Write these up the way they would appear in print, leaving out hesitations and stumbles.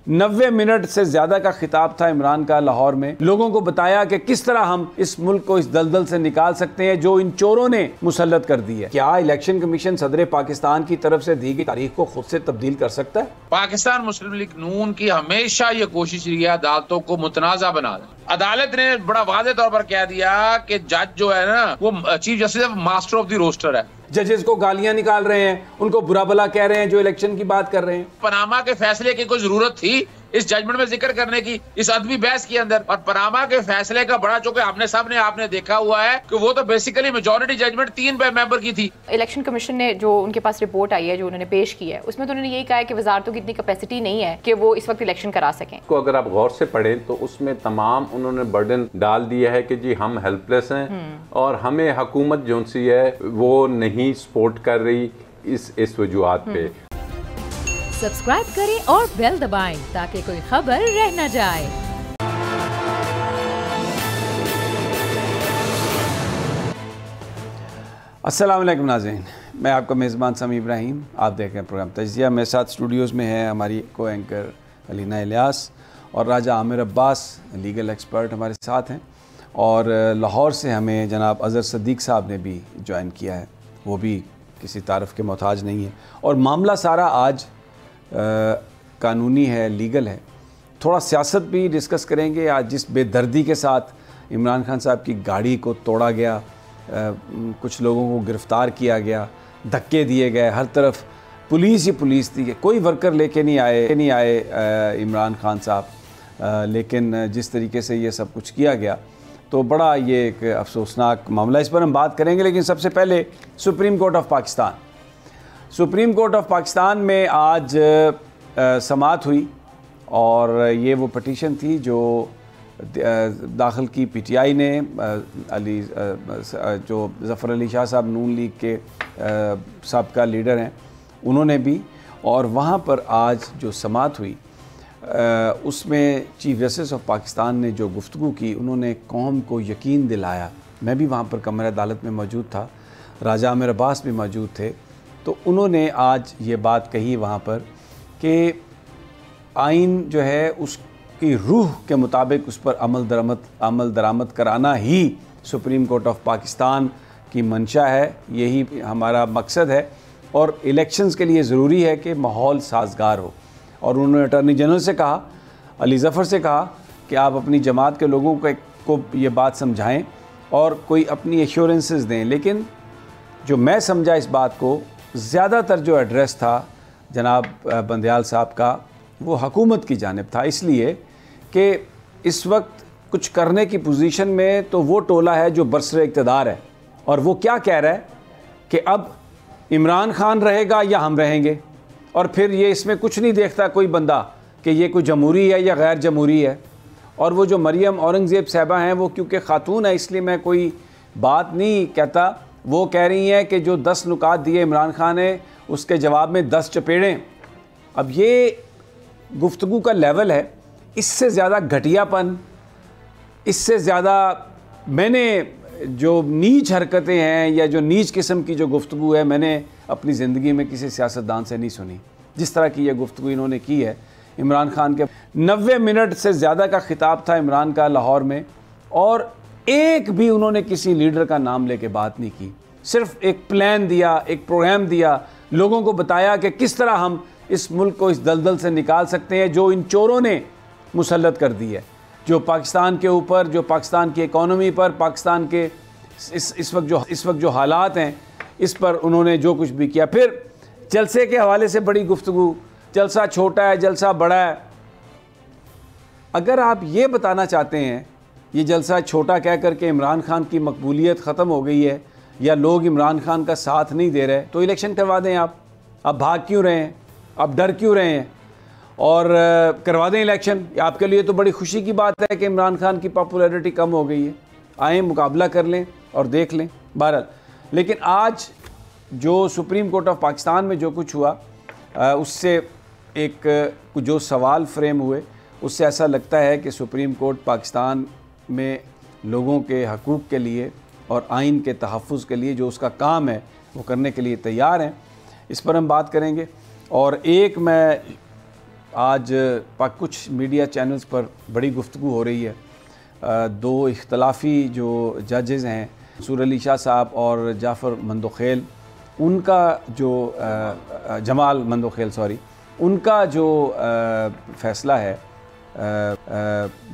90 minute से ज्यादा का खिताब था इमरान का लाहौर में। लोगों को बताया कि किस तरह हम इस मुल्क को इस दलदल से निकाल सकते हैं जो इन चोरों ने मुसल्लत कर दी है। क्या इलेक्शन कमीशन सदर पाकिस्तान की तरफ से दी गई तारीख को खुद से तब्दील कर सकता है? पाकिस्तान मुस्लिम लीग नून की हमेशा ये कोशिश रही है अदालतों को मुतनाज़ा बना दें। अदालत ने बड़ा वाज़ेह तौर पर कह दिया कि जज जो है ना वो chief justice master of the roster है। जजेस को गालियां निकाल रहे हैं, उनको बुरा भला कह रहे हैं जो इलेक्शन की बात कर रहे हैं। पनामा के फैसले की कोई जरूरत थी इस जजमेंट में जिक्र करने की, इस अदबी बहस के अंदर? और पनामा के फैसले का बड़ा चूंकि आपने देखा हुआ है कि वो तो बेसिकली मेजॉरिटी जजमेंट 3 मेंबर की थी। इलेक्शन कमीशन ने जो उनके पास रिपोर्ट आई है, जो उन्होंने पेश की है, उसमें तो उन्होंने यही कहा है कि वजारतों की इतनी कैपेसिटी नहीं है कि वो इस वक्त इलेक्शन करा सकें। को अगर आप गौर से पढ़ें तो उसमें तमाम उन्होंने बर्डन डाल दिया है कि जी हम हेल्पलेस हैं और हमें हुकूमत जो सी है वो नहीं सपोर्ट कर रही इस वजूहात पे। सब्सक्राइब करें और बेल दबाएं ताकि कोई खबर रह न जाए। अस्सलाम वालेकुम नाज़रीन, मैं आपका मेज़बान समी इब्राहिम। आप देख रहे हैं प्रोग्राम तजिया। मेरे साथ स्टूडियोज़ में है हमारी को एंकर अलीना इलियास और राजा आमिर अब्बास, लीगल एक्सपर्ट हमारे साथ हैं। और लाहौर से हमें जनाब अज़हर सदीक़ साहब ने भी ज्वाइन किया है, वो भी किसी तारफ़ के मोहताज नहीं है। और मामला सारा आज कानूनी है, लीगल है। थोड़ा सियासत भी डिस्कस करेंगे। आज जिस बेदर्दी के साथ इमरान खान साहब की गाड़ी को तोड़ा गया, कुछ लोगों को गिरफ़्तार किया गया, धक्के दिए गए, हर तरफ पुलिस ही पुलिस थी, कोई वर्कर लेके नहीं आए इमरान खान साहब। लेकिन जिस तरीके से ये सब कुछ किया गया तो बड़ा ये एक अफसोसनाक मामला, इस पर हम बात करेंगे। लेकिन सबसे पहले supreme court of Pakistan. Supreme court of Pakistan में आज समाअत हुई और ये वो पटिशन थी जो दाखिल की पीटीआई ने, जो ज़फ़र अली शाह साहब नून लीग के साबका लीडर हैं उन्होंने भी। और वहाँ पर आज जो समाअत हुई उसमें चीफ जस्टिस ऑफ पाकिस्तान ने जो गुफ्तगू की, उन्होंने कौम को यकीन दिलाया। मैं भी वहाँ पर कमरे अदालत में मौजूद था, राजा आमिर अब्बास भी मौजूद थे। तो उन्होंने आज ये बात कही वहाँ पर कि आइन जो है उसकी रूह के मुताबिक उस पर अमल दरामद कराना ही सुप्रीम कोर्ट ऑफ पाकिस्तान की मंशा है, यही हमारा मकसद है। और इलेक्शंस के लिए ज़रूरी है कि माहौल साजगार हो। और उन्होंने अटॉर्नी जनरल से कहा, अली ज़फ़र से कहा कि आप अपनी जमात के लोगों को ये बात समझाएं और कोई अपनी एश्योरेंसेस दें। लेकिन जो मैं समझा इस बात को, ज़्यादातर जो एड्रेस था जनाब बंदयाल साहब का वो हुकूमत की जानिब था, इसलिए कि इस वक्त कुछ करने की पोजीशन में तो वो टोला है जो बरसरे इक़्तिदार है। और वो क्या कह रहा है कि अब इमरान खान रहेगा या हम रहेंगे, और फिर ये इसमें कुछ नहीं देखता कोई बंदा कि ये कोई जमहूरी है या गैर जमहूरी है। और वो जो मरियम औरंगज़ेब साहिबा हैं, वो क्योंकि ख़ातून है इसलिए मैं कोई बात नहीं कहता, वो कह रही हैं कि जो 10 नुकात दिए इमरान खान ने उसके जवाब में 10 चपेड़ें। अब ये गुफ्तगू का लेवल है, इससे ज़्यादा घटियापन, इससे ज़्यादा मैंने जो नीच हरकतें हैं या जो नीच किस्म की जो गुफ्तगू है, मैंने अपनी ज़िंदगी में किसी सियासतदान से नहीं सुनी। जिस तरह की ये गुफ्तगू इन्होंने की है इमरान खान के, 90 मिनट से ज़्यादा का खिताब था इमरान का लाहौर में, और एक भी उन्होंने किसी लीडर का नाम लेके बात नहीं की। सिर्फ एक प्लान दिया, एक प्रोग्राम दिया, लोगों को बताया कि किस तरह हम इस मुल्क को इस दलदल से निकाल सकते हैं जो इन चोरों ने मुसल्लत कर दी है, जो पाकिस्तान के ऊपर, जो पाकिस्तान की इकॉनमी पर, पाकिस्तान के इस वक्त जो हालात हैं इस पर उन्होंने जो कुछ भी किया। फिर जलसे के हवाले से बड़ी गुफ्तगू, जलसा छोटा है, जलसा बड़ा है। अगर आप ये बताना चाहते हैं ये जलसा छोटा कह करके इमरान खान की मकबूलियत ख़त्म हो गई है या लोग इमरान खान का साथ नहीं दे रहे, तो इलेक्शन करवा दें। आप भाग क्यों रहे हैं, आप डर क्यों रहे हैं, और करवा दें इलेक्शन। आपके लिए तो बड़ी खुशी की बात है कि इमरान खान की पॉपुलैरिटी कम हो गई है, आएँ मुकाबला कर लें और देख लें। बहरहाल, लेकिन आज जो सुप्रीम कोर्ट ऑफ पाकिस्तान में जो कुछ हुआ उससे एक जो सवाल फ्रेम हुए, उससे ऐसा लगता है कि सुप्रीम कोर्ट पाकिस्तान में लोगों के हकूक़ के लिए और आइन के तहफ़्फ़ुज़ के लिए जो उसका काम है वो करने के लिए तैयार हैं। इस पर हम बात करेंगे। और एक मैं आज कुछ मीडिया चैनल्स पर बड़ी गुफ्तगू हो रही है, दो इख्तलाफी जो जजेज़ हैं मंसूर अली शाह साहब और जाफ़र मंदोखेल, उनका जो जमाल मंदोखेल सॉरी, उनका जो फ़ैसला है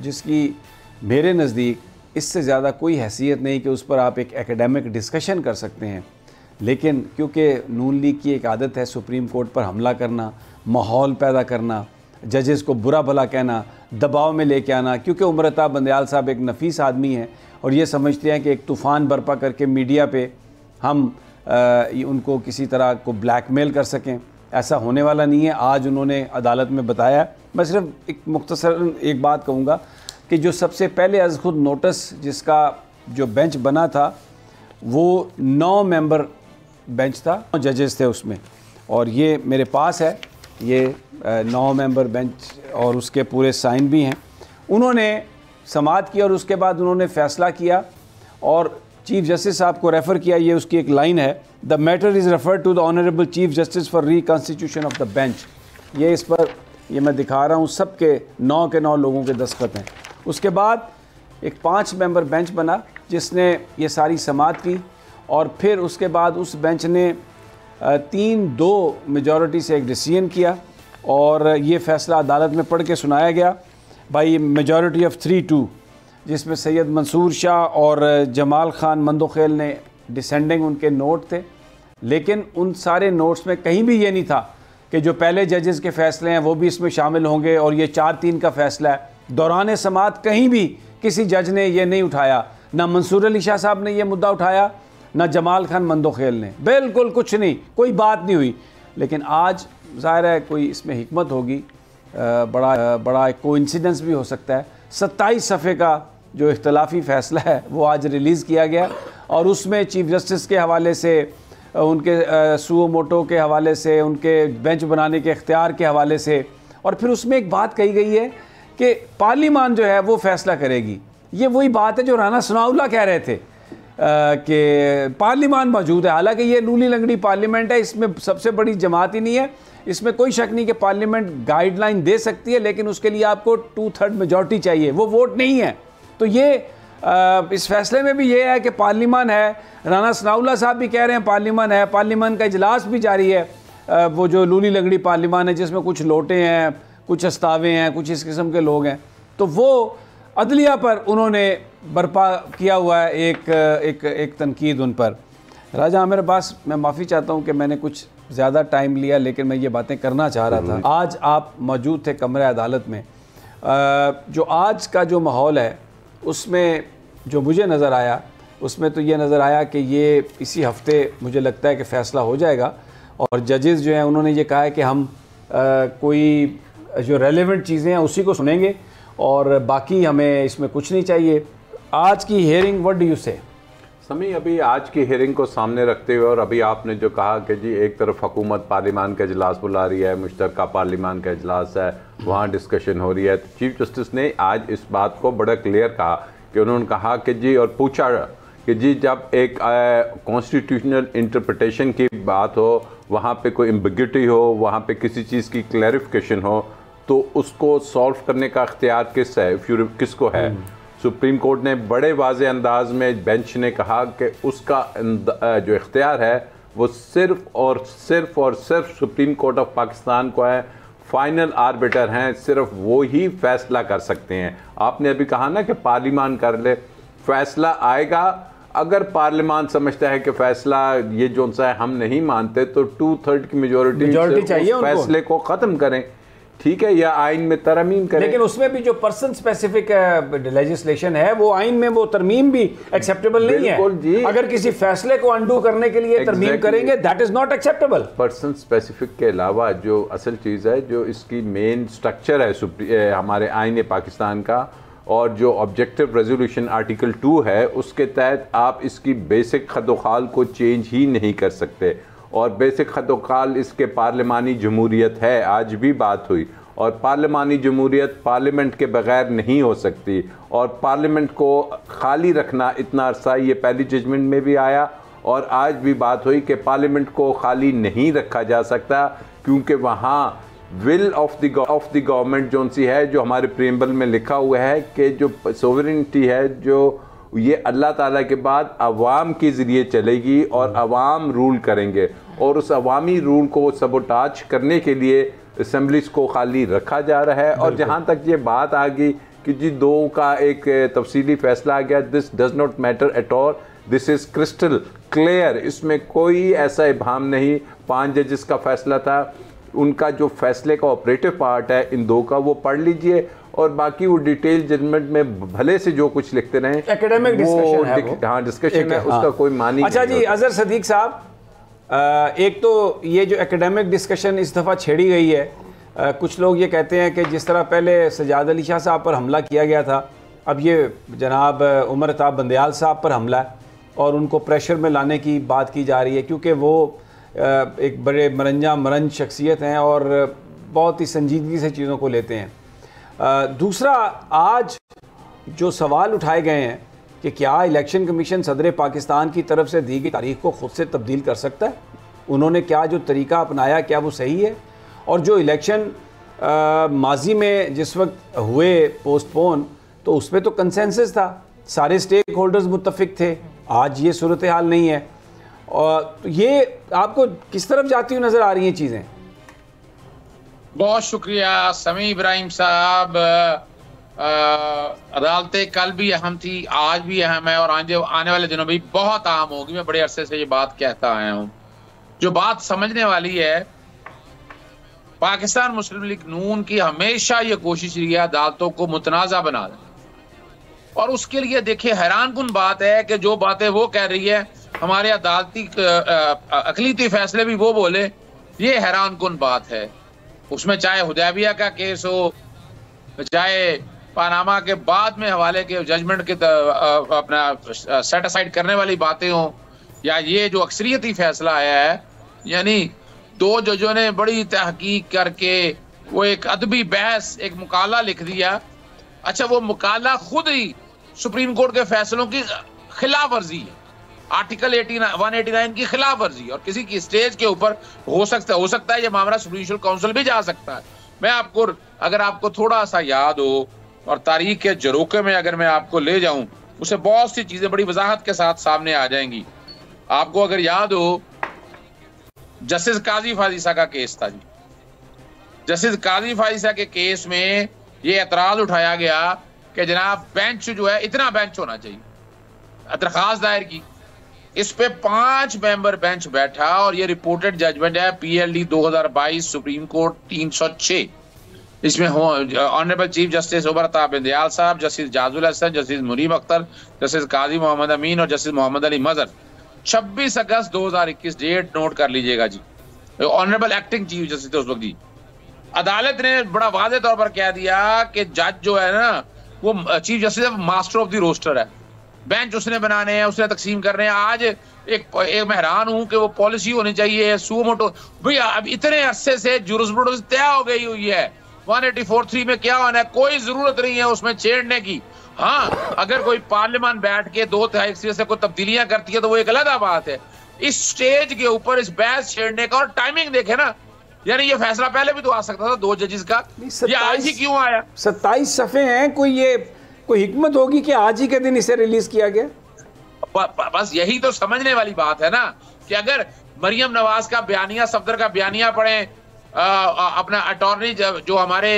जिसकी मेरे नज़दीक इससे ज़्यादा कोई हैसियत नहीं कि उस पर आप एक एकेडमिक डिस्कशन कर सकते हैं। लेकिन क्योंकि नून लीग की एक आदत है सुप्रीम कोर्ट पर हमला करना, माहौल पैदा करना, जजेस को बुरा भला कहना, दबाव में लेके आना, क्योंकि उमर अता बंदयाल साहब एक नफीस आदमी हैं और ये समझते हैं कि एक तूफ़ान बर्पा करके मीडिया पे हम उनको किसी तरह को ब्लैकमेल कर सकें, ऐसा होने वाला नहीं है। आज उन्होंने अदालत में बताया। मैं सिर्फ एक मुख्तसर एक बात कहूँगा कि जो सबसे पहले अज़ खुद नोटिस जिसका जो बेंच बना था वो 9 मेंबर बेंच था, 9 जजेस थे उसमें, और ये मेरे पास है, ये 9 मेंबर बेंच और उसके पूरे साइन भी हैं। उन्होंने समाअत की और उसके बाद उन्होंने फ़ैसला किया और चीफ जस्टिस साहब को रेफ़र किया। ये उसकी एक लाइन है, the matter is referred to the honourable chief justice for reconstitution of the bench. ये इस पर ये मैं दिखा रहा हूँ, सब के 9 लोगों के दस्तखत हैं। उसके बाद एक 5 मेंबर बेंच बना जिसने ये सारी समाअत की और फिर उसके बाद उस बेंच ने 3-2 मेजॉरिटी से एक डिसीजन किया और ये फ़ैसला अदालत में पढ़ के सुनाया गया बाई मेजॉरिटी ऑफ 3-2, जिसमें सैयद मंसूर शाह और जमाल ख़ान मंदोखेल ने डिसेंडिंग उनके नोट थे। लेकिन उन सारे नोट्स में कहीं भी ये नहीं था कि जो पहले जजेस के फ़ैसले हैं वो भी इसमें शामिल होंगे और ये 4-3 का फ़ैसला है। दौरान समाअत कहीं भी किसी जज ने ये नहीं उठाया, ना मंसूर अली शाह साहब ने ये मुद्दा उठाया, ना जमाल खान मंदोखेल ने, बिल्कुल कुछ नहीं, कोई बात नहीं हुई। लेकिन आज ज़ाहिर है कोई इसमें हिकमत होगी, बड़ा एक कोइंसिडेंस भी हो सकता है। 27 सफ़े का जो इख्तलाफी फ़ैसला है वो आज रिलीज़ किया गया और उसमें चीफ जस्टिस के हवाले से, उनके सुओ मोटो के हवाले से, उनके बेंच बनाने के इख्तियार के हवाले से, और फिर उसमें एक बात कही गई है कि पार्लिमान जो है वो फ़ैसला करेगी। ये वही बात है जो राना सनाउल्लाह कह रहे थे कि पार्लिमान मौजूद है। हालांकि ये लूली लंगड़ी पार्लियामेंट है, इसमें सबसे बड़ी जमात ही नहीं है, इसमें कोई शक नहीं कि पार्लियामेंट गाइडलाइन दे सकती है, लेकिन उसके लिए आपको 2/3 मेजॉरिटी चाहिए, वो वोट नहीं है। तो ये इस फैसले में भी ये है कि पार्लिमान है। राना सनाउल्लाह साहब भी कह रहे हैं पार्लिमान है, पार्लिमान का इजलास भी जारी है, वो जो लूली लंगड़ी पार्लिमान है जिसमें कुछ लोटे हैं, कुछ अस्तावे हैं, कुछ इस किस्म के लोग हैं। तो वो अदलिया पर उन्होंने बर्पा किया हुआ है एक तनकीद उन पर। राजा आमिर अब्बास, मैं माफ़ी चाहता हूँ कि मैंने कुछ ज़्यादा टाइम लिया, लेकिन मैं ये बातें करना चाह रहा था। आज आप मौजूद थे कमरे अदालत में, जो आज का जो माहौल है उसमें जो मुझे नज़र आया उसमें तो ये नज़र आया कि ये इसी हफ्ते मुझे लगता है कि फ़ैसला हो जाएगा और जजेस जो हैं उन्होंने ये कहा है कि हम कोई जो रेलेवेंट चीज़ें हैं उसी को सुनेंगे और बाकी हमें इसमें कुछ नहीं चाहिए। आज की हियरिंग, व्हाट डू यू से? समी, अभी आज की हियरिंग को सामने रखते हुए और अभी आपने जो कहा कि जी एक तरफ हुकूमत पार्लिमान का इजलास बुला रही है, मुश्तरका पार्लिमान का इजलास है, वहाँ डिस्कशन हो रही है, तो चीफ जस्टिस ने आज इस बात को बड़ा क्लियर कहा कि उन्होंने कहा कि जी, और पूछा कि जी जब एक कॉन्स्टिट्यूशनल इंटरप्रिटेशन की बात हो, वहाँ पे कोई एम्बिग्यूटी हो, वहाँ पे किसी चीज़ की क्लैरिफिकेशन हो, तो उसको सॉल्व करने का इख्तियार किसको है? सुप्रीम कोर्ट ने बड़े वाज़े अंदाज में, बेंच ने कहा कि उसका जो इख्तियार है वो सिर्फ़ और सिर्फ सुप्रीम कोर्ट ऑफ पाकिस्तान को है। फाइनल आर्बिटर हैं, सिर्फ वो ही फैसला कर सकते हैं। आपने अभी कहा ना कि पार्लिमान कर ले, फैसला आएगा। अगर पार्लिमान समझता है कि फैसला ये जो सा है हम नहीं मानते, तो 2/3 की मेजॉरिटी चाहिए उस फैसले को ख़त्म करें, ठीक है, या आइन में तरमीम करें। लेकिन उसमें भी जो पर्सन स्पेसिफिक लेजिस्लेशन है वो आइन में वो तरमीम भी एक्सेप्टेबल नहीं है। अगर किसी फैसले को अंडू करने के लिए तरमीम करेंगे, that is not acceptable. Person specific के अलावा जो असल चीज़ है, जो इसकी मेन स्ट्रक्चर है हमारे आइन पाकिस्तान का, और जो ऑब्जेक्टिव रेजोल्यूशन आर्टिकल 2 है, उसके तहत आप इसकी बेसिक खदोखाल को चेंज ही नहीं कर सकते। और बेसिक खदोखाल इसके पार्लिमानी जमहूरियत है, आज भी बात हुई, और पार्लिमानी जमहूरियत पार्लियामेंट के बगैर नहीं हो सकती। और पार्लियामेंट को खाली रखना इतना अरसा, ये पहली जजमेंट में भी आया और आज भी बात हुई कि पार्लियामेंट को खाली नहीं रखा जा सकता, क्योंकि वहाँ विल ऑफ द गवर्नमेंट जो सी है, जो हमारे प्रीएम्बल में लिखा हुआ है कि जो सोवरेनिटी है जो ये अल्लाह ताला के बाद अवाम के ज़रिए चलेगी और अवाम रूल करेंगे, और उस अवामी रूल को सबोटाज करने के लिए असम्बलीज को खाली रखा जा रहा है। और जहाँ तक ये बात आ गई कि जी 2 का एक तफसीली फैसला आ गया, this does not matter at all, this is crystal clear, इसमें कोई ऐसा इबाम नहीं। 5 जजेस का फैसला था, उनका जो फैसले का ऑपरेटिव पार्ट है इन 2 का वो पढ़ लीजिए, और बाकी वो डिटेल जजमेंट में भले से जो कुछ लिखते रहे, एकेडमिक डिस्कशन है वो। हाँ डिस्कशन है, उसका कोई मानी नहीं। अच्छा जी अजहर सदीक साहब, एक तो ये जो एकेडमिक डिस्कशन इस दफ़ा छेड़ी गई है, कुछ लोग ये कहते हैं कि जिस तरह पहले सजाद अली शाह साहब पर हमला किया गया था, अब ये जनाब उमर अताब बंदयाल साहब पर हमला है और उनको प्रेशर में लाने की बात की जा रही है, क्योंकि वो एक बड़े मरंज शख्सियत हैं और बहुत ही संजीदगी से चीज़ों को लेते हैं। दूसरा, आज जो सवाल उठाए गए हैं कि क्या इलेक्शन कमीशन सदर पाकिस्तान की तरफ से दी गई तारीख को ख़ुद से तब्दील कर सकता है, उन्होंने क्या जो तरीका अपनाया क्या वो सही है, और जो इलेक्शन माजी में जिस वक्त हुए पोस्टपोन तो उस पर तो कंसेंसस था, सारे स्टेक होल्डर्स मुत्तफिक थे, आज ये सूरत हाल नहीं है। और ये आपको किस तरफ जाती हुई नज़र आ रही हैं चीज़ें? बहुत शुक्रिया समी इब्राहिम साहब। अदालतें कल भी अहम थी, आज भी अहम है और आने वाले दिनों में भी बहुत अहम होगी। मैं बड़े अरसे से ये बात कहता आया हूँ। जो बात समझने वाली है, पाकिस्तान मुस्लिम लीग नून की हमेशा ये कोशिश रही है अदालतों को मुतनाज़ा बना दें, और उसके लिए देखिए हैरान कुन बात है कि जो बातें वो कह रही है हमारे अदालती अकलीती फैसले भी वो बोले, ये हैरान कुन बात है। उसमें चाहे हुदैबिया का केस हो, चाहे पानामा के बाद में हवाले के जजमेंट के अपना सेट असाइड करने वाली बातें हों, या ये जो अक्सरियती फैसला आया है, यानी 2 जजों ने बड़ी तहकीक करके वो एक अदबी बहस, एक मुकाला लिख दिया। अच्छा, वो मुकाला खुद ही सुप्रीम कोर्ट के फैसलों की खिलाफ वर्जी है, आर्टिकल 189 की खिलाफ वर्जी, और किसी की स्टेज के ऊपर हो सकता है ये मामला जुडिशल काउंसिल भी जा सकता है। मैं आपको, अगर आपको थोड़ा सा याद हो और तारीख के जरोके में अगर मैं आपको ले जाऊं, उसे बहुत सी चीजें बड़ी वजाहत के साथ सामने आ जाएंगी। आपको अगर याद हो, जस्टिस काजी फाजिसा का केस था जी। जस्टिस काजी फाजिसा के केस में ये एतराज उठाया गया कि जनाब बेंच जो है, इतना बेंच होना चाहिए, दरखास्त दायर की, इस पे 5 मेंबर बेंच बैठा, और ये रिपोर्टेड जजमेंट है PLD 2022 सुप्रीम कोर्ट 306। इसमें honourable chief justice Umar Ata Bandial साहब, justice Ijazul Ahsan, justice Munib Akhtar, justice Qazi Mohammad Amin और जस्टिस मोहम्मद अली मजर। 26 अगस्त 2021 डेट नोट कर लीजिएगा जी। ऑनरेबल एक्टिंग चीफ जस्टिस उस वक्त जी। अदालत ने बड़ा वाज़ेह तौर पर कह दिया कि जज जो है ना, वो chief justice master of the roster है, बेंच उसने बनाने हैं, उसने तकसीम करने हैं। आज एक मैं हैरान हूं कि वो पॉलिसी होनी चाहिए सुओ मोटो। भैया अब इतने अरसे से जुरिस्प्रूडेंस तय हो गई हुई है, 184(3) में क्या होना है, कोई जरूरत नहीं है उसमें छेड़ने की। हाँ, अगर कोई पार्लियामान बैठ के 2/3 से कोई तब्दीलियां करती है तो वो एक अलग बात है। इस स्टेज के ऊपर इस बहस छेड़ने का, और टाइमिंग देखे ना, यानी ये फैसला पहले भी तो आ सकता था 2 जजेस का, ये आज ही क्यों आया? 27 सफ़े हैं, कोई हिकमत होगी कि आज ही के दिन इसे रिलीज किया गया? बस यही तो समझने वाली बात है ना, कि अगर मरियम नवाज का बयानिया, सफदर का बयानिया पढ़ें, अपना अटॉर्नी जो हमारे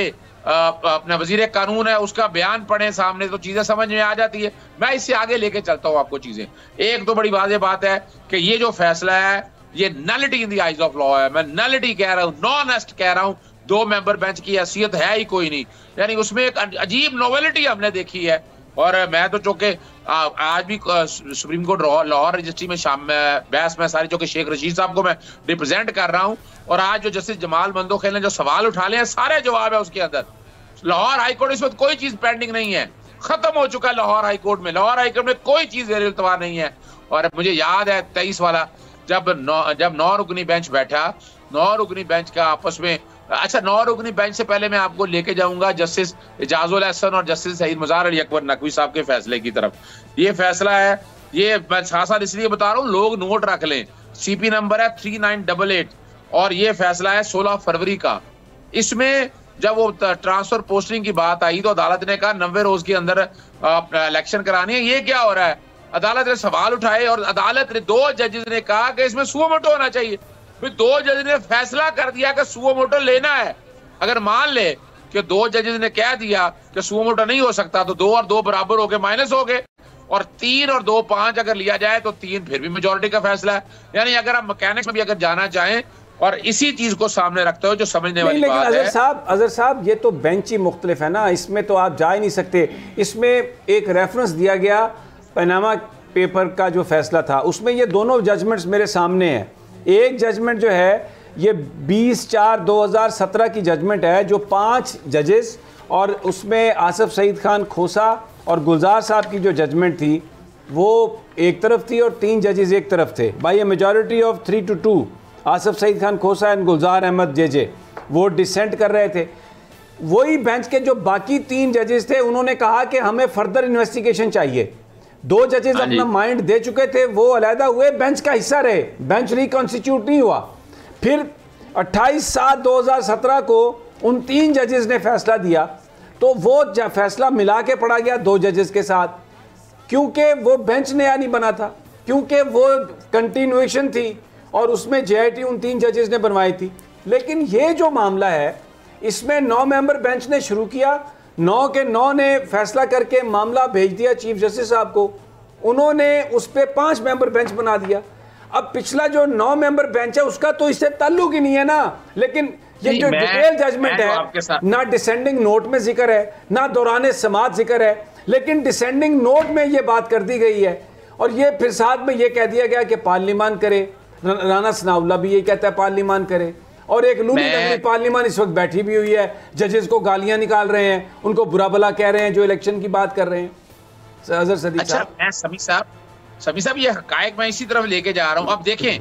अपना वजीर कानून है उसका बयान पढ़ें सामने, तो चीजें समझ में आ जाती है। मैं इससे आगे लेके चलता हूँ आपको चीजें। एक तो बड़ी वाज़ेह बात है कि ये जो फैसला है ये nullity in the eyes of law है। मैं नलिटी कह रहा हूँ, नॉनेस्ट कह रहा हूँ। 2 मेंबर बेंच की हैसियत है ही कोई नहीं, यानी उसमें एक अजीब नोवेलिटी हमने देखी है। और मैं तो चूंकि आज भी सुप्रीम कोर्ट लाहौर रजिस्ट्री में बहस में सारी, चूंकि शेख रशीद साहब को मैं रिप्रेजेंट कर रहा हूँ, और आज जो जस्टिस जमाल मंदोखेल ने जो सवाल उठा लिए हैं सारे जवाब है उसके अंदर। लाहौर हाईकोर्ट इस वक्त कोई चीज पेंडिंग नहीं है, खत्म हो चुका है लाहौर हाईकोर्ट में। लाहौर हाईकोर्ट में कोई चीज ज़ेर-ए-इल्तवा नहीं है। और मुझे याद है 23 वाला जब 9 रुकनी बेंच बैठा, 9 रुकनी बेंच का आपस में, अच्छा 9 रुकनी बेंच से पहले मैं आपको लेके जाऊंगा जस्टिस इजाजुल हसन और जस्टिस सईद मुज़ार अली अकबर नकवी साहब के फैसले की तरफ। ये फैसला है, ये मैं साथ इसलिए बता रहा हूँ लोग नोट रख लें, CP नंबर है 3988, और ये फैसला है 16 फरवरी का। इसमें जब वो ट्रांसफर पोस्टिंग की बात आई तो अदालत ने कहा 90 रोज के अंदर इलेक्शन करानी है। ये क्या हो रहा है? अदालत ने सवाल उठाए और अदालत ने 2 जजेस ने कहा कि इसमें सुओ मोटो होना चाहिए। फिर 2 जजेस ने फैसला कर दिया कि सुओ मोटो लेना है। अगर मान ले कि 2 जजेस ने कह दिया कि सुओ मोटो नहीं हो सकता तो 2 और 2 बराबर हो गए, माइनस हो गए, और 3 और 2 5 अगर लिया जाए तो 3 फिर भी मेजोरिटी का फैसला है। यानी अगर आप मैकेनिक्स में भी अगर जाना चाहें और इसी चीज को सामने रखते हो जो समझने वाली बात है। अजहर साहब, ये तो बेंच ही मुख्तलिफ है ना, इसमें तो आप जा ही नहीं सकते। इसमें एक रेफरेंस दिया गया पनामा पेपर का जो फैसला था, उसमें ये दोनों जजमेंट्स मेरे सामने हैं। एक जजमेंट जो है ये 20/4/2017 की जजमेंट है, जो 5 जजेस और उसमें आसिफ सईद खान खोसा और गुलजार साहब की जो जजमेंट थी वो एक तरफ थी और 3 जजेस एक तरफ थे। By a majority of 3-2 Asif Saeed Khan Khosa and Gulzar Ahmed J वो डिसेंट कर रहे थे। वही बेंच के जो बाकी 3 जजेस थे उन्होंने कहा कि हमें फर्दर इन्वेस्टिगेशन चाहिए। 2 जजेस अपना माइंड दे चुके थे, वो अलहदा हुए, बेंच का हिस्सा रहे, बेंच रिकॉन्स्टिट्यूट नहीं हुआ। फिर 28/7/2017 को उन 3 जजेस ने फैसला दिया, तो वो फैसला मिला के पढ़ा गया 2 जजेस के साथ, क्योंकि वो बेंच नया नहीं बना था, क्योंकि वो कंटिन्यूएशन थी और उसमें JIT उन 3 जजेस ने बनवाई थी। लेकिन ये जो मामला है इसमें 9 मेंबर बेंच ने शुरू किया, 9 के 9 ने फैसला करके मामला भेज दिया चीफ जस्टिस साहब को, उन्होंने उस पर 5 मेंबर बेंच बना दिया। अब पिछला जो 9 मेंबर बेंच है उसका तो इससे ताल्लुक ही नहीं है ना। लेकिन ये जो डिटेल जजमेंट है, ना डिसेंडिंग नोट में जिक्र है, ना दौरान समात जिक्र है, लेकिन डिसेंडिंग नोट में ये बात कर दी गई है। और ये फिर साथ में ये कह दिया गया कि पार्लियामान करे, राना सनाउल्लाह भी ये कहता है पार्लियामान करे, और एक लूनी लंगड़ी पार्लियामान इस वक्त बैठी भी हुई है, जजेस को गालियां निकाल रहे हैं, उनको बुरा भला कह रहे हैं जो इलेक्शन की बात कर रहे हैं। अजहर सदीक अच्छा, मैं समी साहब ये हकायक मैं इसी तरफ लेके जा रहा हूं। अब देखें,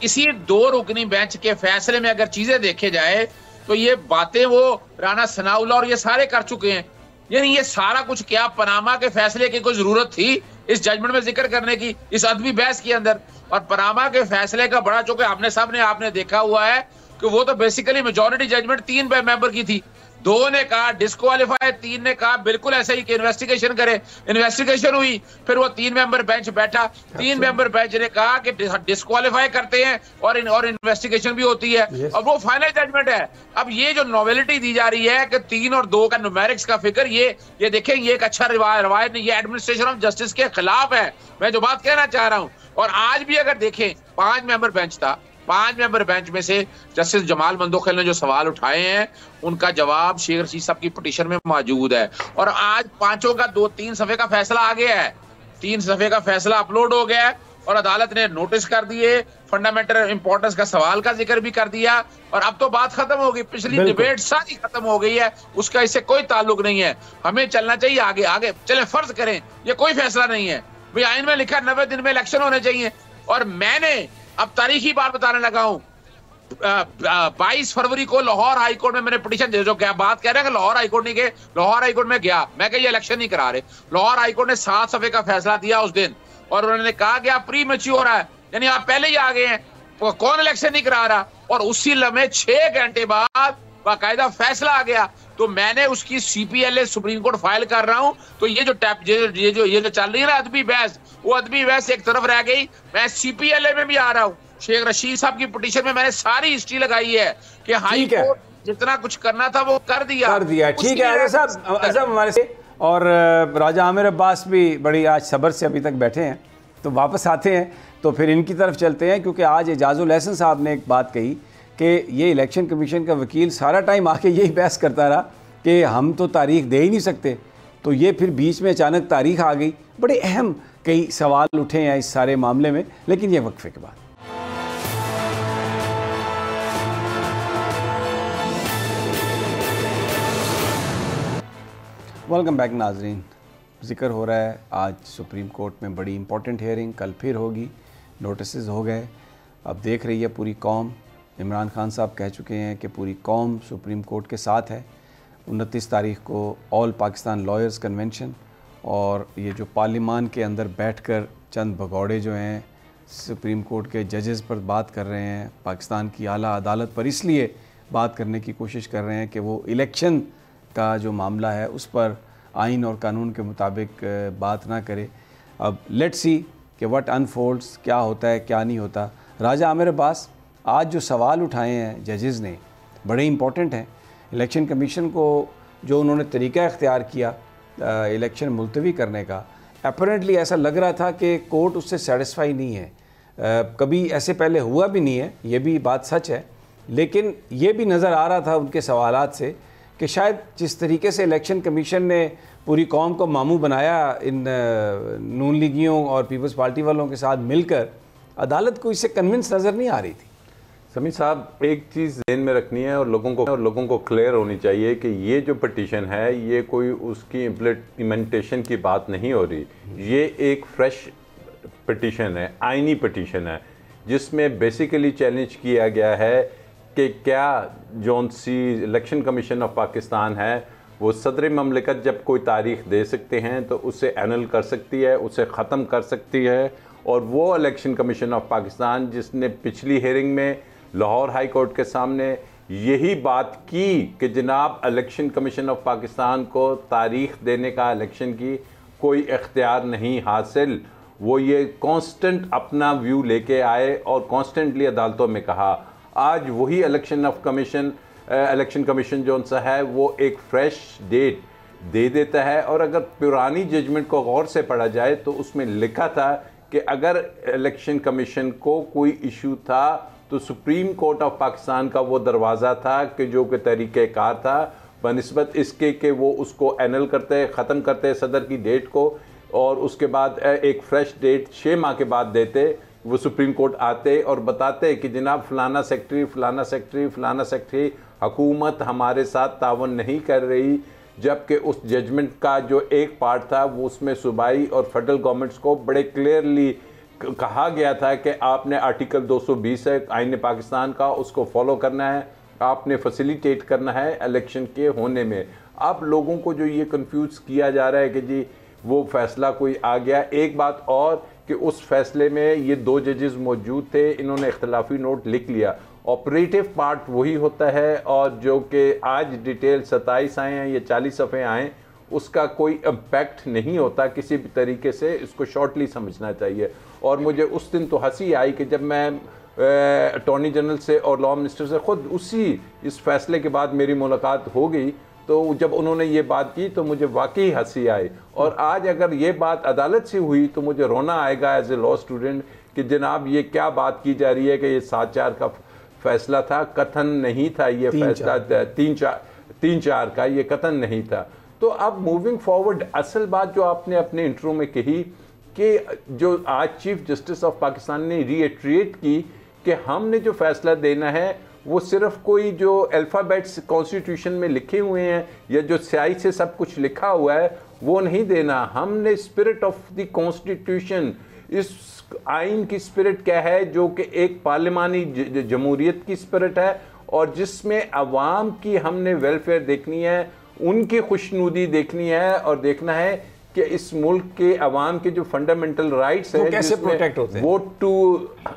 इसी 2 रुकनी बेंच के फैसले में अगर चीजें देखे जाए तो ये बातें वो राना सनाउल्लाह और ये सारे कर चुके हैं। यानी ये सारा कुछ क्या पनामा के फैसले की कोई जरूरत थी इस जजमेंट में जिक्र करने की, इस अदबी बहस के अंदर? और पनामा के फैसले का बड़ा चूंकि आपने देखा हुआ है कि वो तो बेसिकली मेजॉरिटी जजमेंट 3 मेंबर की थी। 2 ने कहा डिस्क्वालीफाई, 3 ने कहा बिल्कुल ऐसे ही कि इन्वेस्टिगेशन करे। इन्वेस्टिगेशन हुई, फिर वो 3 मेंबर बेंच बैठा, 3 मेंबर बेंच ने कहा कि डिस्क्वालीफाई करते हैं और इन्वेस्टिगेशन भी होती है। अब वो फाइनल जजमेंट है। अब ये जो नॉवेलिटी दी जा रही है कि 3 और 2 का न्यूमेरिक्स का फिगर, ये देखें, ये एक अच्छा रवायत नहीं, ये एडमिनिस्ट्रेशन ऑफ जस्टिस के खिलाफ है। मैं जो बात कहना चाह रहा हूं, और आज भी अगर देखें 5 मेंबर बेंच था, 5 मेंबर बेंच में से जस्टिस जमाल मंदोखिल ने जो सवाल उठाए हैं उनका जवाब शेख रशीद साहब की पिटीशन में मौजूद है। और आज 5 का 2-3 सफ़े का फैसला आ गया है, 3 सफ़े का फैसला अपलोड हो गया है और अदालत ने नोटिस कर दिए, फंडामेंटल इंपॉर्टेंस का सवाल का जिक्र भी कर दिया, और अब तो बात खत्म हो गई। पिछली डिबेट सारी खत्म हो गई है, उसका इससे कोई ताल्लुक नहीं है। हमें चलना चाहिए आगे आगे। चले फर्ज करें ये कोई फैसला नहीं है भाई, आइन में लिखा 90 दिन में इलेक्शन होने चाहिए, और मैंने अब तारीखी बात बताने लगा हूं, 22 फरवरी को लाहौर हाई कोर्ट में मैंने पिटीशन जो क्या बात कह रहे हैं कि लाहौर हाई कोर्ट नहीं गए, लाहौर हाई कोर्ट में गया, मैं कहा ये इलेक्शन नहीं करा रहे। लाहौर हाई कोर्ट ने 7 सफ़े का फैसला दिया उस दिन, और उन्होंने कहा कि आप प्री मैच्योर है, यानी आप पहले ही आ गए हैं, तो कौन इलेक्शन नहीं करा रहा। और उसी लम्हे 6 घंटे बाद बाकायदा फैसला आ गया। तो मैंने उसकी CPLA सुप्रीम कोर्ट फाइल कर रहा हूं। तो ये जो चल रही है ना अदबी बहस, वो अदबी बहस एक तरफ रह गई। मैं CPLA में भी आ रहा हूं, शेख रशीद साहब की पिटीशन में मैंने सारी हिस्ट्री लगाई है कि हाई कोर्ट जितना कुछ करना था वो कर दिया। ठीक है साहब हमारे से, और राजा आमिर अब्बास भी बड़ी आज सब्र से अभी तक बैठे हैं, तो वापस आते हैं तो फिर इनकी तरफ चलते हैं, क्योंकि आज एजाजुल हसन साहब ने एक बात कही कि ये इलेक्शन कमीशन का वकील सारा टाइम आके यही बहस करता रहा कि हम तो तारीख दे ही नहीं सकते। तो ये फिर बीच में अचानक तारीख आ गई। बड़े अहम कई सवाल उठे हैं इस सारे मामले में, लेकिन ये वक्फे के बाद। वेलकम बैक नाजरीन। जिक्र हो रहा है आज सुप्रीम कोर्ट में बड़ी इंपॉर्टेंट हियरिंग कल फिर होगी, नोटिस हो गए। अब देख रही है पूरी कौम। इमरान खान साहब कह चुके हैं कि पूरी कौम सुप्रीम कोर्ट के साथ है। 29 तारीख को ऑल पाकिस्तान लॉयर्स कन्वेंशन, और ये जो पार्लियामान के अंदर बैठकर चंद भगौड़े जो हैं सुप्रीम कोर्ट के जजेस पर बात कर रहे हैं, पाकिस्तान की आला अदालत पर, इसलिए बात करने की कोशिश कर रहे हैं कि वो इलेक्शन का जो मामला है उस पर आइन और कानून के मुताबिक बात ना करे। अब लेट्स सी कि व्हाट अनफोल्ड्स, क्या होता है क्या नहीं होता। राजा आमिर अब्बास, आज जो सवाल उठाए हैं जजेस ने बड़े इंपॉर्टेंट हैं। इलेक्शन कमीशन को जो उन्होंने तरीका इख्तियार किया इलेक्शन मुलतवी करने का, अपरेंटली ऐसा लग रहा था कि कोर्ट उससे सेटिस्फाई नहीं है। कभी ऐसे पहले हुआ भी नहीं है, ये भी बात सच है, लेकिन ये भी नज़र आ रहा था उनके सवालात से कि शायद जिस तरीके से इलेक्शन कमीशन ने पूरी कौम को मामू बनाया इन नून लीगियों और पीपल्स पार्टी वालों के साथ मिलकर, अदालत को इससे कन्विंस नज़र नहीं आ रही थी। समीर साहब, एक चीज़ ध्यान में रखनी है और लोगों को क्लियर होनी चाहिए कि ये जो पिटीशन है ये कोई उसकी इम्प्लीमेंटेशन की बात नहीं हो रही। ये एक फ्रेश पिटीशन है, आइनी पिटीशन है, जिसमें बेसिकली चैलेंज किया गया है कि क्या जौन सी इलेक्शन कमीशन ऑफ पाकिस्तान है वो सदर ममलिकत जब कोई तारीख दे सकते हैं तो उसे एनल कर सकती है, उसे ख़त्म कर सकती है। और वो इलेक्शन कमीशन ऑफ पाकिस्तान जिसने पिछली हेयरिंग में लाहौर हाई कोर्ट के सामने यही बात की कि जनाब इलेक्शन कमीशन ऑफ पाकिस्तान को तारीख देने का इलेक्शन की कोई इख्तियार नहीं हासिल, वो ये कांस्टेंट अपना व्यू लेके आए और कांस्टेंटली अदालतों में कहा। आज वही इलेक्शन कमीशन जो सा है वो एक फ्रेश डेट दे देता है। और अगर पुरानी जजमेंट को गौर से पढ़ा जाए तो उसमें लिखा था कि अगर इलेक्शन कमीशन को कोई इशू था तो सुप्रीम कोर्ट ऑफ पाकिस्तान का वो दरवाज़ा था कि जो कि तरीक़ेकार था बनिस्बत इसके कि वो उसको एनल करते, ख़त्म करते सदर की डेट को, और उसके बाद एक फ़्रेश डेट 6 माह के बाद देते। वो सुप्रीम कोर्ट आते और बताते कि जनाब फ़लाना सेक्रेटरी हुकूमत हमारे साथ तावन नहीं कर रही, जबकि उस जजमेंट का जो एक पार्ट था वो उसमें सूबाई और फेडरल गवर्नमेंट्स को बड़े क्लियरली कहा गया था कि आपने आर्टिकल 220 है आईन पाकिस्तान का, उसको फॉलो करना है, आपने फैसिलिटेट करना है इलेक्शन के होने में। अब लोगों को जो ये कंफ्यूज किया जा रहा है कि जी वो फैसला कोई आ गया। एक बात और कि उस फैसले में ये 2 जजेस मौजूद थे, इन्होंने इख्तलाफी नोट लिख लिया। ऑपरेटिव पार्ट वही होता है और जो कि आज डिटेल 27 आए हैं या 40 सफ़े आए, उसका कोई इम्पैक्ट नहीं होता किसी भी तरीके से, इसको शॉर्टली समझना चाहिए। और मुझे उस दिन तो हंसी आई कि जब मैं अटॉर्नी जनरल से और लॉ मिनिस्टर से ख़ुद इस फैसले के बाद मेरी मुलाकात हो गई, तो जब उन्होंने ये बात की तो मुझे वाकई हंसी आई। और आज अगर ये बात अदालत से हुई तो मुझे रोना आएगा एज ए लॉ स्टूडेंट कि जनाब ये क्या बात की जा रही है कि ये 7-4 का फैसला था, कथन नहीं था ये फैसला 3-4 का, ये कथन नहीं था। तो अब मूविंग फॉरवर्ड असल बात जो आपने अपने इंट्रो में कही कि जो आज चीफ जस्टिस ऑफ पाकिस्तान ने रीइटरेट की कि हमने जो फैसला देना है वो सिर्फ कोई जो अल्फ़ाबेट्स कॉन्स्टिट्यूशन में लिखे हुए हैं या जो स्याही से सब कुछ लिखा हुआ है वो नहीं देना। हमने स्पिरिट ऑफ द कॉन्स्टिट्यूशन, इस आइन की स्पिरिट क्या है जो कि एक पार्लिमानी जमहूरियत की स्पिरिट है और जिसमें अवाम की हमने वेलफेयर देखनी है, उनकी खुशनुदी देखनी है और देखना है कि इस मुल्क के अवाम के जो फंडामेंटल राइट्स हैं कैसे प्रोटेक्ट होते हैं।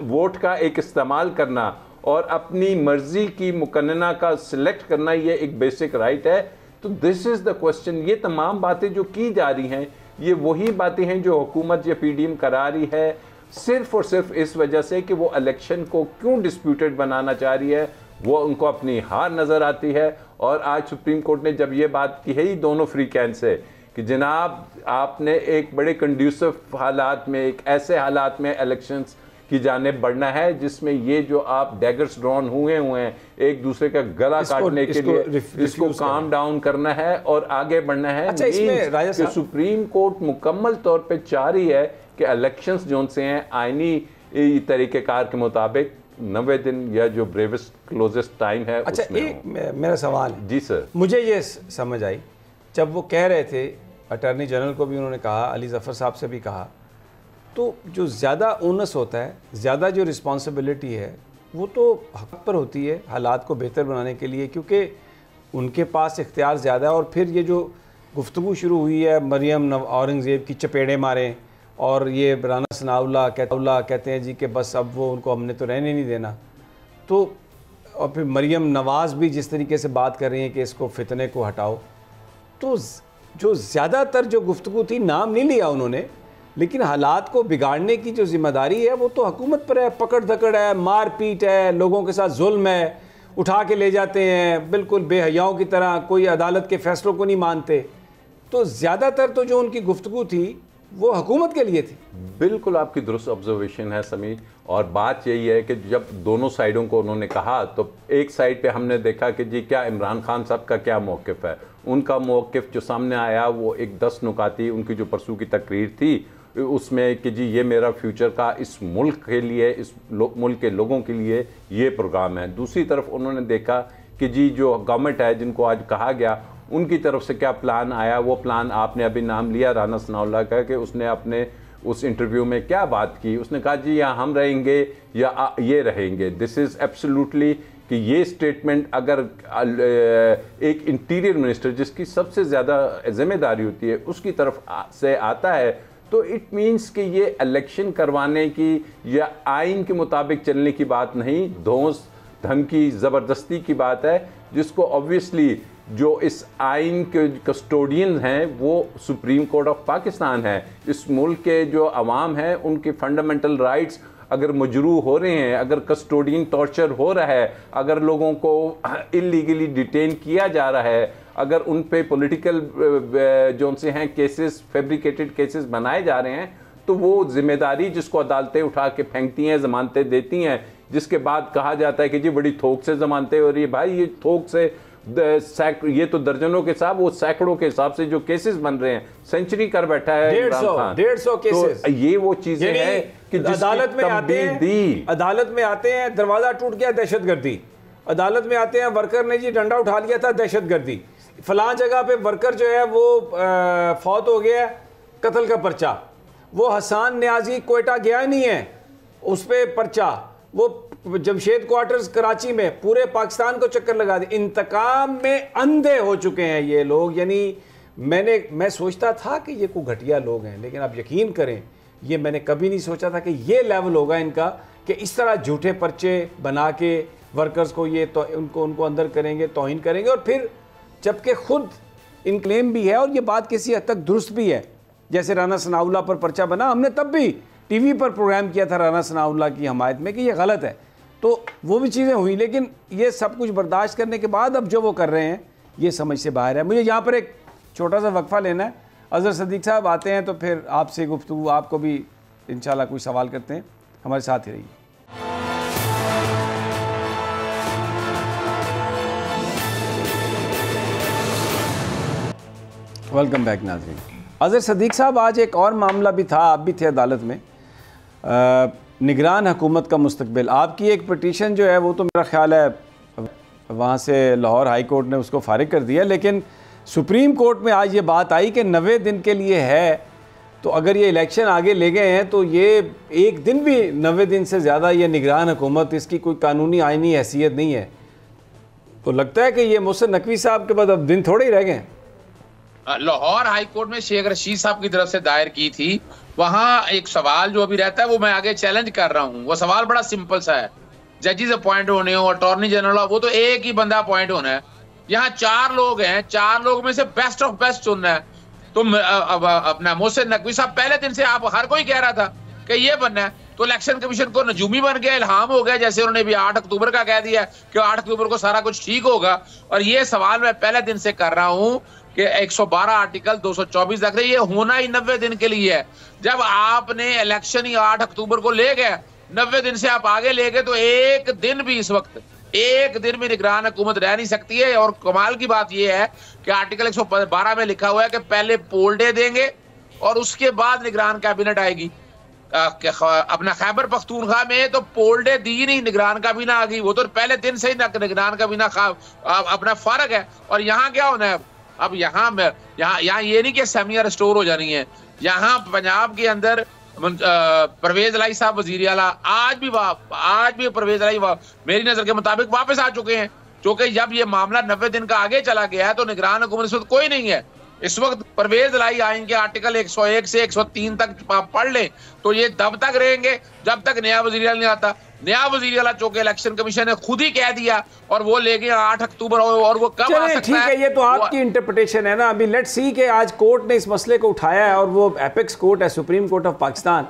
वोट का एक इस्तेमाल करना और अपनी मर्जी की मुकन्ना का सिलेक्ट करना, ये एक बेसिक राइट है। तो दिस इज़ द क्वेश्चन। ये तमाम बातें जो की जा रही हैं ये वही बातें हैं जो हुकूमत या पीडीएम करा रही है, सिर्फ और सिर्फ इस वजह से कि वो इलेक्शन को क्यों डिस्प्यूटेड बनाना चाह रही है, वो उनको अपनी हार नज़र आती है। और आज सुप्रीम कोर्ट ने जब ये बात की है ही दोनों फ्री कैंप से कि जनाब आपने एक बड़े कंड्यूसिव हालात में, एक ऐसे हालात में इलेक्शंस की जानिब बढ़ना है जिसमें ये जो आप डैगर्स ड्रॉन हुए हैं एक दूसरे का गला काटने के लिए, इसको काम डाउन करना है और आगे बढ़ना है। अच्छा, इसमें राजा साहब सुप्रीम कोर्ट मुकम्मल तौर पे चाह रही है कि इलेक्शंस जो से हैं आईनी तरीक़ेकार के मुताबिक 90 दिन या जो ब्रेवेस्ट क्लोजेस्ट टाइम है। अच्छा, एक मेरा सवाल है। जी सर, मुझे ये समझ आई जब वो कह रहे थे, अटॉर्नी जनरल को भी उन्होंने कहा, अली ज़फ़र साहब से भी कहा, तो जो ज़्यादा ओनस होता है, ज़्यादा जो रिस्पॉन्सिबिलिटी है वो तो हक पर होती है हालात को बेहतर बनाने के लिए, क्योंकि उनके पास इख्तियार ज़्यादा है। और फिर ये जो गुफ्तगू शुरू हुई है मरियम औरंगज़ेब की चपेड़े मारें और ये राना सनाउल्लाह कहते हैं जी कि बस अब वो उनको हमने तो रहने नहीं देना, तो और फिर मरियम नवाज़ भी जिस तरीके से बात कर रही हैं कि इसको फितने को हटाओ, तो जो ज़्यादातर जो गुफ्तगू थी, नाम नहीं लिया उन्होंने, लेकिन हालात को बिगाड़ने की जो जिम्मेदारी है वो तो हुकूमत पर है। पकड़ धकड़ है, मार पीट है, लोगों के साथ जुल्म है, उठा के ले जाते हैं बिल्कुल बेहयाओं की तरह, कोई अदालत के फैसलों को नहीं मानते। तो ज़्यादातर तो जो उनकी गुफ्तगू थी वो हुकूमत के लिए थी। बिल्कुल आपकी दुरुस्त ऑब्जर्वेशन है समीर, और बात यही है कि जब दोनों साइडों को उन्होंने कहा तो एक साइड पे हमने देखा कि जी क्या इमरान खान साहब का क्या मौक़िफ़ है। उनका मौक़िफ़ जो सामने आया वो एक 10 नुकाती उनकी जो परसों की तकरीर थी उसमें कि जी ये मेरा फ्यूचर का इस मुल्क के लिए, इस मुल्क के लोगों के लिए ये प्रोग्राम है। दूसरी तरफ उन्होंने देखा कि जी जो गवर्नमेंट है जिनको आज कहा गया उनकी तरफ से क्या प्लान आया। वो प्लान आपने अभी नाम लिया राना सनाउल्लाह का, कि उसने अपने उस इंटरव्यू में क्या बात की। उसने कहा जी या हम रहेंगे या ये रहेंगे। दिस इज़ एब्सोल्युटली कि ये स्टेटमेंट अगर एक इंटीरियर मिनिस्टर जिसकी सबसे ज़्यादा जिम्मेदारी होती है उसकी तरफ से आता है, तो इट मीन्स कि ये इलेक्शन करवाने की या आइन के मुताबिक चलने की बात नहीं, धौंस धमकी ज़बरदस्ती की बात है, जिसको ऑब्वियसली जो इस आइन के कस्टोडियन हैं वो सुप्रीम कोर्ट ऑफ पाकिस्तान है। इस मुल्क के जो अवाम हैं उनके फंडामेंटल राइट्स अगर मजरू हो रहे हैं, अगर कस्टोडियन टॉर्चर हो रहा है, अगर लोगों को इलीगली डिटेन किया जा रहा है, अगर उन पे पॉलिटिकल जो से हैं केसेस, फैब्रिकेटेड केसेस बनाए जा रहे हैं, तो वो जिम्मेदारी जिसको अदालतें उठा के फेंकती हैं, जमानतें देती हैं, जिसके बाद कहा जाता है कि जी बड़ी थोक से जमानतें हो रही है। भाई ये थोक से ये तो दर्जनों के साथ, वो सैकड़ों के हिसाब से जो केसेस बन रहे हैं, सेंचुरी कर बैठा है 150 केसेस। तो ये वो चीजें हैं कि अदालत में आते हैं, दरवाजा टूट गया, दहशतगर्दी। अदालत में आते हैं, वर्कर ने जी डंडा उठा लिया था, दहशतगर्दी। फलां जगह पे वर्कर जो है वो फौत हो गया, कत्ल का पर्चा। वो हसन न्याजी कोयटा गया ही नहीं है, उस पर पर्चा। वो जमशेद क्वार्टर्स कराची में पूरे पाकिस्तान को चक्कर लगा दे। इंतकाम में अंधे हो चुके हैं ये लोग। यानी मैं सोचता था कि ये कोई घटिया लोग हैं, लेकिन आप यकीन करें ये मैंने कभी नहीं सोचा था कि ये लेवल होगा इनका, कि इस तरह झूठे पर्चे बना के वर्कर्स को ये तो उनको अंदर करेंगे, तौहीन करेंगे। और फिर जबकि खुद इन क्लेम भी है और ये बात किसी हद तक दुरुस्त भी है। जैसे राना सनाउल्लाह पर पर्चा बना, हमने तब भी टीवी पर प्रोग्राम किया था राना सनाउल्लाह की हमायत में कि ये गलत है, तो वो भी चीज़ें हुई। लेकिन ये सब कुछ बर्दाश्त करने के बाद अब जो वो कर रहे हैं ये समझ से बाहर है। मुझे यहाँ पर एक छोटा सा वक्फा लेना है। अज़हर सदीक साहब आते हैं तो फिर आपसे गुफ्तगू, आपको भी इंशाल्लाह कोई सवाल करते हैं। हमारे साथ ही रहिए। वेलकम बैक नाज़रीन। अज़हर सदीक साहब, आज एक और मामला भी था, आप भी थे अदालत में, निगरान हुकूमत का मुस्तकबिल। आपकी एक पिटीशन जो है वो तो मेरा ख्याल है वहाँ से लाहौर हाई कोर्ट ने उसको फारिग कर दिया, लेकिन सुप्रीम कोर्ट में आज ये बात आई कि 90 दिन के लिए है, तो अगर ये इलेक्शन आगे ले गए हैं तो ये एक दिन भी 90 दिन से ज़्यादा ये निगरान हुकूमत, इसकी कोई कानूनी आइनी हैसियत नहीं है। तो लगता है कि ये मोहसिन नकवी साहब के बाद अब दिन थोड़े ही रह गए। लाहौर हाई कोर्ट में शेख रशीद साहब की तरफ से दायर की थी, वहां एक सवाल जो अभी रहता है वो मैं आगे चैलेंज कर रहा हूं। वो सवाल बड़ा सिंपल सा है, जजेस अपॉइंट होने हो, अटॉर्नी जनरल हो, वो तो एक ही बंदा अपॉइंट होना है। यहाँ 4 लोग हैं, 4 लोग में से बेस्ट ऑफ बेस्ट चुनना है। तो अपना मोहसिन नकवी साहब पहले दिन से, आप हर कोई कह रहा था कि ये बनना है, तो इलेक्शन कमीशन को नजूमी बन गया, इल्हाम हो गया, जैसे उन्होंने भी 8 अक्टूबर का कह दिया कि 8 अक्टूबर को सारा कुछ ठीक होगा। और ये सवाल मैं पहले दिन से कर रहा हूं कि 112 आर्टिकल 224 रख रहे, ये होना ही 90 दिन के लिए है। जब आपने इलेक्शन ही 8 अक्टूबर को ले गए, 90 दिन से आप आगे ले गए, तो एक दिन भी इस वक्त एक दिन भी निगरान हुकूमत रह नहीं सकती है। और कमाल की बात यह है कि आर्टिकल 112 में लिखा हुआ है कि पहले पोल डे देंगे और उसके बाद निगरान कैबिनेट आएगी। अपना खैबर पख्तूनख्वा में तो पोल डे दी नहीं, निगरान काबीना आ गई। वो तो पहले दिन से ही निगरान काबीना अपना फर्क है। और यहाँ क्या होना है अब, यहाँ ये नहीं कि असेंबलियां रिस्टोर हो जानी है। यहाँ पंजाब के अंदर परवेज लाई साहब वजीर आला आज भी परवेज लाई मेरी नजर के मुताबिक वापस आ चुके हैं, क्योंकि जब ये मामला 90 दिन का आगे चला गया है तो निगरान हुकूमत इस वक्त कोई नहीं है। इस वक्त परवेज लाई आइन के आर्टिकल 101 से 103 तक पढ़ लें तो ये तब तक रहेंगे जब तक नया वजीर आला नहीं आता। नया वजीर आला चौके इलेक्शन कमीशन ने खुद ही कह दिया और वो ले गए 8 अक्टूबर और वो कब आ सकता ठीक है, ये तो आपकी इंटरप्रिटेशन है ना। अभी लेट्स सी कि आज कोर्ट ने इस मसले को उठाया है और वो एपेक्स कोर्ट है, सुप्रीम कोर्ट ऑफ पाकिस्तान,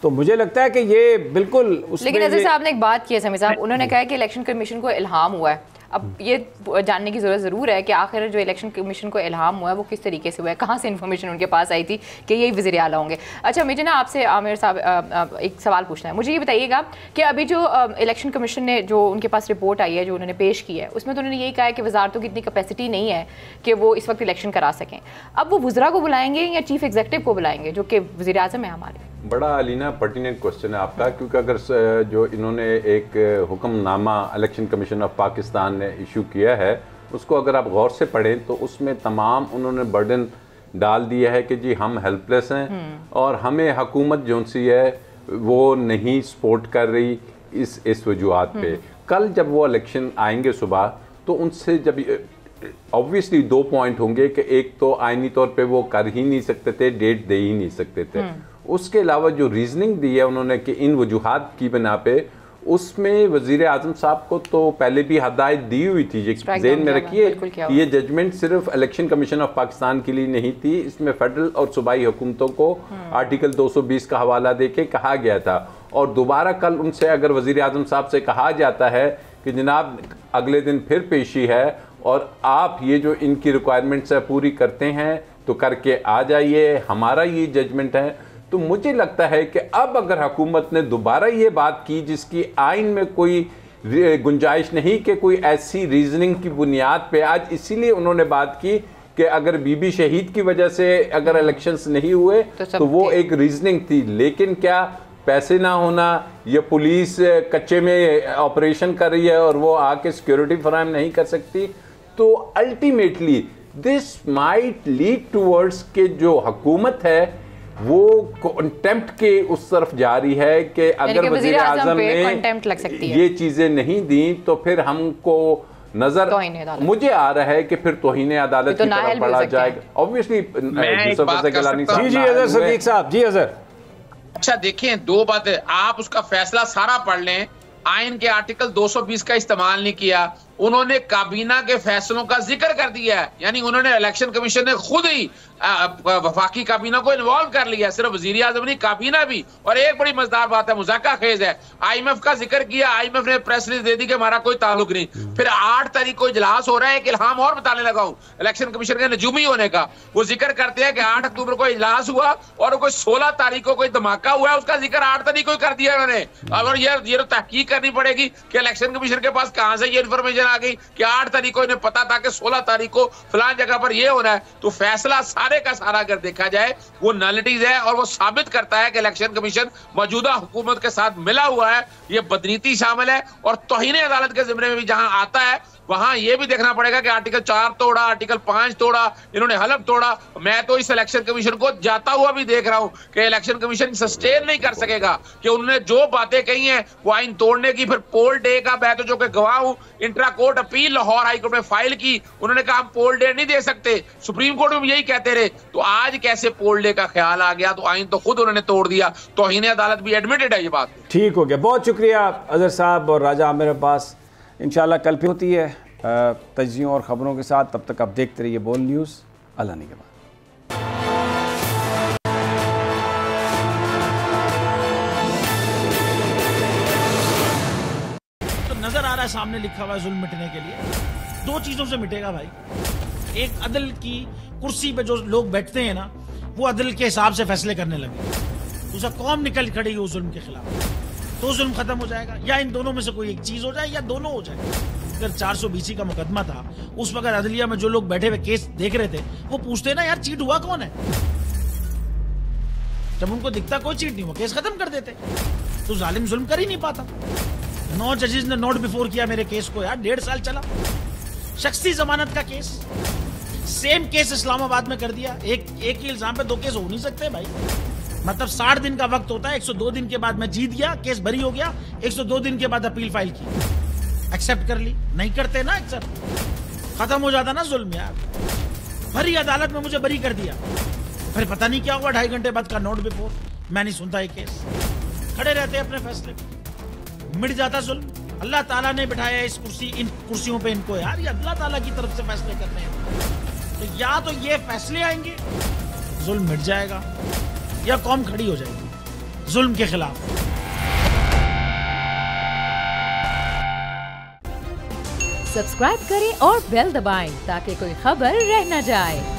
तो मुझे लगता है कि ये बिल्कुल लेकिन अजहर साहब ने एक बात की है समीर साहब, उन्होंने कहा कि इलेक्शन कमीशन को इल्हाम हुआ है। अब ये जानने की ज़रूरत ज़रूर है कि आखिर जो इलेक्शन कमीशन को इल्हाम हुआ है वो किस तरीके से हुआ है, कहाँ से इन्फॉर्मेशन उनके पास आई थी कि यही वज़ीर आला होंगे। अच्छा, मुझे ना आपसे आमिर साहब एक सवाल पूछना है। मुझे ये बताइएगा कि अभी जो इलेक्शन कमीशन ने जो उनके पास रिपोर्ट आई है, जो उन्होंने पेश की है, उसमें तो उन्होंने यही कहा है कि वजारतों की इतनी कैपेसिटी नहीं है कि वो इस वक्त इलेक्शन करा सकें। अब वो वज़रा को बुलाएंगे या चीफ एग्जीक्यूटिव को बुलाएंगे जो कि वज़ीर आज़म है हमारे? बड़ा अलीना पर्टिनेंट क्वेश्चन है आपका, क्योंकि अगर जो इन्होंने एक hukamnama election commission of Pakistan ने इशू किया है उसको अगर आप गौर से पढ़ें तो उसमें तमाम उन्होंने बर्डन डाल दिया है कि जी हम हेल्पलेस हैं और हमें हुकूमत जो सी है वो नहीं सपोर्ट कर रही इस वजूहात पे। कल जब वो इलेक्शन आएंगे सुबह तो उनसे जब ऑब्वियसली 2 पॉइंट होंगे कि एक तो आईनी तौर पे वो कर ही नहीं सकते थे, डेट दे ही नहीं सकते थे। उसके अलावा जो रीजनिंग दी है उन्होंने कि इन वजूहात की बिना पे, उसमें वजीर आजम साहब को तो पहले भी हदायत दी हुई थी। ज़हन में रखिए कि ये जजमेंट सिर्फ इलेक्शन कमीशन ऑफ पाकिस्तान के लिए नहीं थी, इसमें फेडरल और सूबाई हुकूमतों को आर्टिकल 220 का हवाला दे के कहा गया था। और दोबारा कल उनसे अगर वजीर आजम साहब से कहा जाता है कि जनाब अगले दिन फिर पेशी है और आप ये जो इनकी रिक्वायरमेंट्स है पूरी करते हैं तो करके आ जाइए, हमारा ये जजमेंट है, तो मुझे लगता है कि अब अगर हुकूमत ने दोबारा ये बात की जिसकी आइन में कोई गुंजाइश नहीं कि कोई ऐसी रीजनिंग की बुनियाद पे, आज इसीलिए उन्होंने बात की कि अगर बीबी शहीद की वजह से अगर इलेक्शंस नहीं हुए तो वो एक रीजनिंग थी। लेकिन क्या पैसे ना होना या पुलिस कच्चे में ऑपरेशन कर रही है और वो आके सिक्योरिटी फराहम नहीं कर सकती, तो ultimately this might lead towards के जो हुकूमत है वो कंटेम्प्ट के उस तरफ जा रही है कि अगर वज़ीर आज़म ने ये चीजें नहीं दी तो फिर हमको नजर मुझे आ रहा है कि फिर तौहीन अदालत की तरफ बढ़ा जाएगा। ऑब्वियसली जी अजहर। अच्छा देखें, 2 बातें, आप उसका फैसला सारा पढ़ लें। आइन के आर्टिकल 220 का इस्तेमाल नहीं किया, उन्होंने काबीना के फैसलों का जिक्र कर दिया है, यानी उन्होंने इलेक्शन कमीशन ने खुद ही वफाकी काबीना को इन्वॉल्व कर लिया, सिर्फ वजीर आजम नहीं काबीना भी। और एक बड़ी मजेदार बात है, मुज़ाका खेज है, IMF का जिक्र किया, IMF ने प्रेस रिलीज दे दी कि हमारा कोई ताल्लुक नहीं। फिर 8 तारीख को इजलास हो रहा है, एक इल्हाम और बताने लगा हूं इलेक्शन कमीशन के नजूमी होने का। वो जिक्र करते हैं कि 8 अक्टूबर को इजलास हुआ और कोई 16 तारीख को कोई धमाका हुआ है, उसका जिक्र 8 तारीख को कर दिया उन्होंने। और ये तो तहकीक करनी पड़ेगी कि इलेक्शन कमीशन के पास कहां से ये इन्फॉर्मेशन आ गई कि 8 तारीख को इन्हें पता था कि 16 तारीख को फलां जगह पर ये होना है। तो फैसला सारे का सारा अगर देखा जाए वो नलिटीज है और वो साबित करता है कि इलेक्शन कमीशन मौजूदा हुकूमत के साथ मिला हुआ है। ये बदनीति शामिल है और तौहीन अदालत के जिम्मे में भी जहां आता है वहां ये भी देखना पड़ेगा कि आर्टिकल 4 तोड़ा, आर्टिकल 5 तोड़ा, इन्होंने हलफ तोड़ा। मैं तो इस इलेक्शन कमीशन को जाता हुआ भी देख रहा हूं कि इलेक्शन कमीशन सस्टेन नहीं कर सकेगा कि उन्होंने जो बातें कही हैं वो आइन तोड़ने की। फिर पोल डे का मैं तो जो कि गवाह हूं, intra court appeal Lahore high court में फाइल की, उन्होंने कहा हम पोल डे नहीं दे सकते, सुप्रीम कोर्ट में भी यही कहते रहे। तो आज कैसे पोल डे का ख्याल आ गया? तो आइन तो खुद उन्होंने तोड़ दिया, तौहीन अदालत भी एडमिटेड है ये बात। ठीक हो गया, बहुत शुक्रिया अजहर साहब और राजा आमिर अब्बास। इंशाल्लाह कल फिर होती है तज्जियों और ख़बरों के साथ। तब तक आप देखते रहिए बोल न्यूज़। अल्लाह निगहबान। तो नजर आ रहा है सामने लिखा हुआ है जुल्म मिटने के लिए 2 चीजों से मिटेगा भाई। एक, अदल की कुर्सी पे जो लोग बैठते हैं ना वो अदल के हिसाब से फैसले करने लगे। दूसरा, कौम निकल खड़ी हो जुल्म के खिलाफ, तो जुल्म खत्म हो जाएगा। या इन दोनों में से कोई एक चीज हो जाए या दोनों हो जाए। अगर 420 का मुकदमा था, उस वक्त अदलिया में जो लोग बैठे हुए केस देख रहे थे वो पूछते ना यार चीट हुआ कौन है। जब उनको दिखता कोई चीट नहीं हुआ, केस खत्म कर देते। तो जालिम जुल्म कर ही नहीं पाता। 9 जजेस ने नोट बिफोर किया मेरे केस को यार, 1.5 साल चला। शख्सी जमानत का केस, सेम केस इस्लामाबाद में कर दिया। एक ही इल्जाम पे 2 केस हो नहीं सकते भाई। मतलब 60 दिन का वक्त होता है, 102 दिन के बाद मैं जीत गया, केस बरी हो गया, 102 दिन के बाद अपील फाइल की, एक्सेप्ट कर ली। नहीं करते ना एक्सेप्ट, खत्म हो जाता ना जुल्म यार। भरी अदालत में मुझे बरी कर दिया, फिर पता नहीं क्या हुआ 2.5 घंटे बाद का नोट बिफोर। मैं नहीं सुनता ये केस, खड़े रहते अपने फैसले पे। मिट जाता जुल्म। अल्लाह ताला ने बिठाया इस इन कुर्सियों पे इनको यार, ये अल्लाह ताला की तरफ से फैसले करने हैं। तो या तो ये फैसले आएंगे, जुल्म मिट जाएगा, या कौम खड़ी हो जाएगी जुल्म के खिलाफ। सब्सक्राइब करें और बेल दबाएं ताकि कोई खबर रह न जाए।